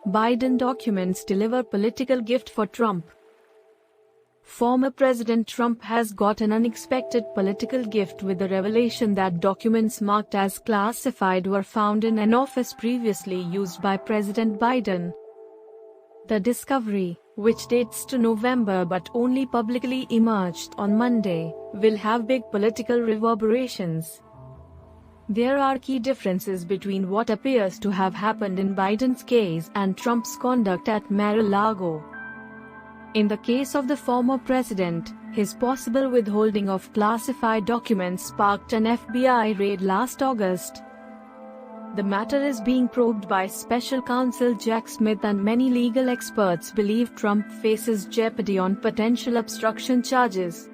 Biden documents deliver political gift for Trump. Former President Trump has got an unexpected political gift with the revelation that documents marked as classified were found in an office previously used by President Biden. The discovery, which dates to November but only publicly emerged on Monday, will have big political reverberations. There are key differences between what appears to have happened in Biden's case and Trump's conduct at Mar-a-Lago. In the case of the former president, his possible withholding of classified documents sparked an FBI raid last August. The matter is being probed by special counsel Jack Smith, and many legal experts believe Trump faces jeopardy on potential obstruction charges.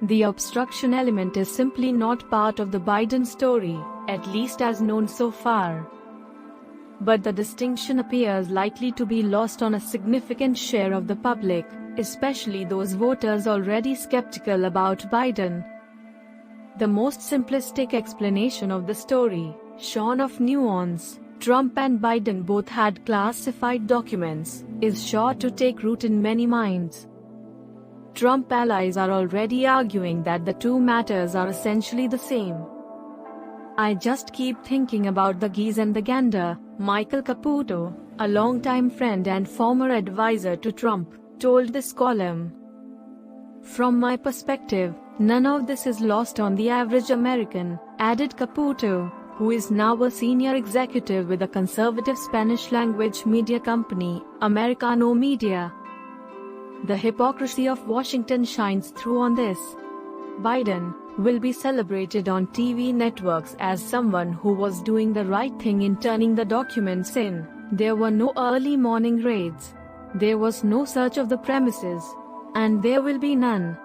The obstruction element is simply not part of the Biden story, at least as known so far. But the distinction appears likely to be lost on a significant share of the public, especially those voters already skeptical about Biden. The most simplistic explanation of the story, shorn of nuance, Trump and Biden both had classified documents, is sure to take root in many minds. Trump allies are already arguing that the two matters are essentially the same. "I just keep thinking about the geese and the gander," Michael Caputo, a longtime friend and former advisor to Trump, told this column. "From my perspective, none of this is lost on the average American," added Caputo, who is now a senior executive with a conservative Spanish-language media company, Americano Media. The hypocrisy of Washington shines through on this. Biden will be celebrated on TV networks as someone who was doing the right thing in turning the documents in. There were no early morning raids. There was no search of the premises. And there will be none.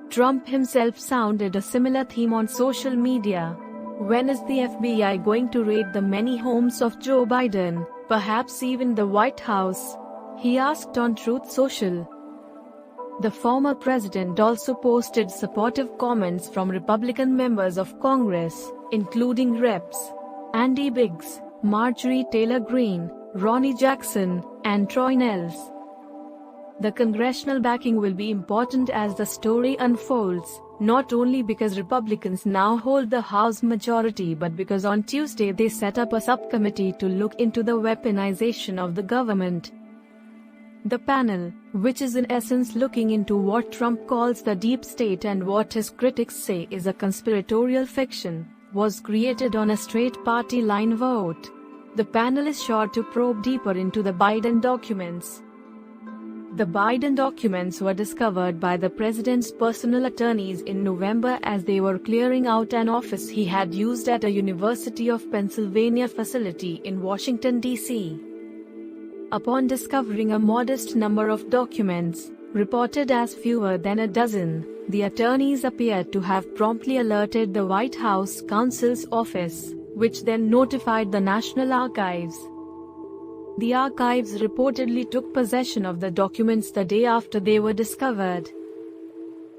Trump himself sounded a similar theme on social media. When is the FBI going to raid the many homes of Joe Biden, perhaps even the White House? He asked on Truth Social. The former president also posted supportive comments from Republican members of Congress, including Reps. Andy Biggs, Marjorie Taylor Greene, Ronnie Jackson, and Troy Nehls. The congressional backing will be important as the story unfolds, not only because Republicans now hold the House majority but because on Tuesday they set up a subcommittee to look into the weaponization of the government. The panel, which is in essence looking into what Trump calls the deep state and what his critics say is a conspiratorial fiction, was created on a straight party line vote. The panel is sure to probe deeper into the Biden documents. The Biden documents were discovered by the president's personal attorneys in November as they were clearing out an office he had used at a University of Pennsylvania facility in Washington, D.C. Upon discovering a modest number of documents, reported as fewer than a dozen, the attorneys appeared to have promptly alerted the White House counsel's office, which then notified the National Archives. The archives reportedly took possession of the documents the day after they were discovered.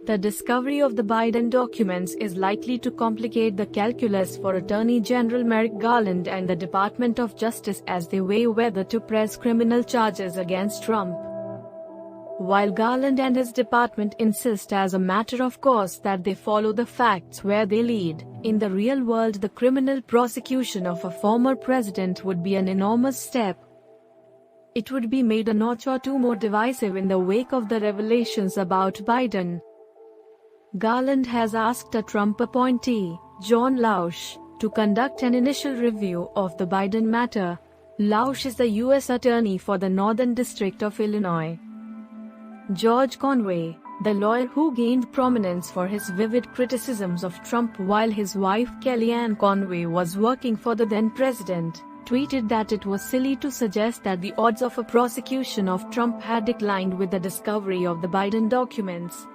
The discovery of the Biden documents is likely to complicate the calculus for Attorney General Merrick Garland and the Department of Justice as they weigh whether to press criminal charges against Trump. While Garland and his department insist as a matter of course that they follow the facts where they lead, in the real world the criminal prosecution of a former president would be an enormous step. It would be made a notch or two more divisive in the wake of the revelations about Biden. Garland has asked a Trump appointee, John Lausch, to conduct an initial review of the Biden matter. Lausch is the U.S. Attorney for the Northern District of Illinois. George Conway, the lawyer who gained prominence for his vivid criticisms of Trump while his wife Kellyanne Conway was working for the then president, tweeted that it was silly to suggest that the odds of a prosecution of Trump had declined with the discovery of the Biden documents.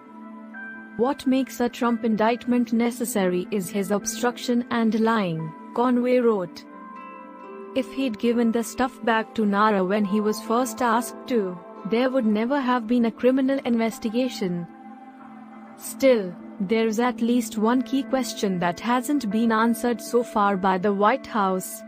What makes a Trump indictment necessary is his obstruction and lying, Conway wrote. If he'd given the stuff back to Nara when he was first asked to, there would never have been a criminal investigation. Still, there's at least one key question that hasn't been answered so far by the White House.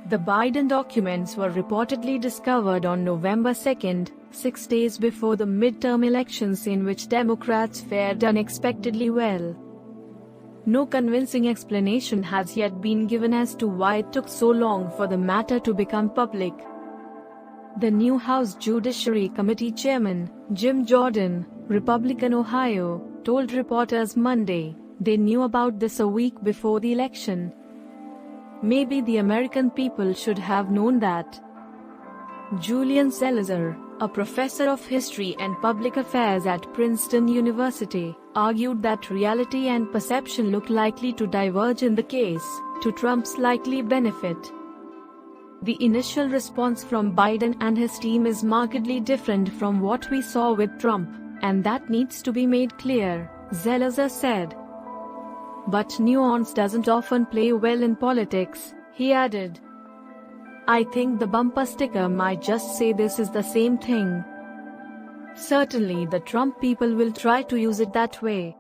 The Biden documents were reportedly discovered on November 2, 6 days before the midterm elections in which Democrats fared unexpectedly well. No convincing explanation has yet been given as to why it took so long for the matter to become public. The new House Judiciary Committee Chairman, Jim Jordan, Republican Ohio, told reporters Monday they knew about this a week before the election. Maybe the American people should have known that. Julian Zelizer, a professor of history and public affairs at Princeton University, argued that reality and perception look likely to diverge in the case, to Trump's likely benefit. The initial response from Biden and his team is markedly different from what we saw with Trump, and that needs to be made clear, Zelizer said. But nuance doesn't often play well in politics, he added. I think the bumper sticker might just say this is the same thing. Certainly the Trump people will try to use it that way.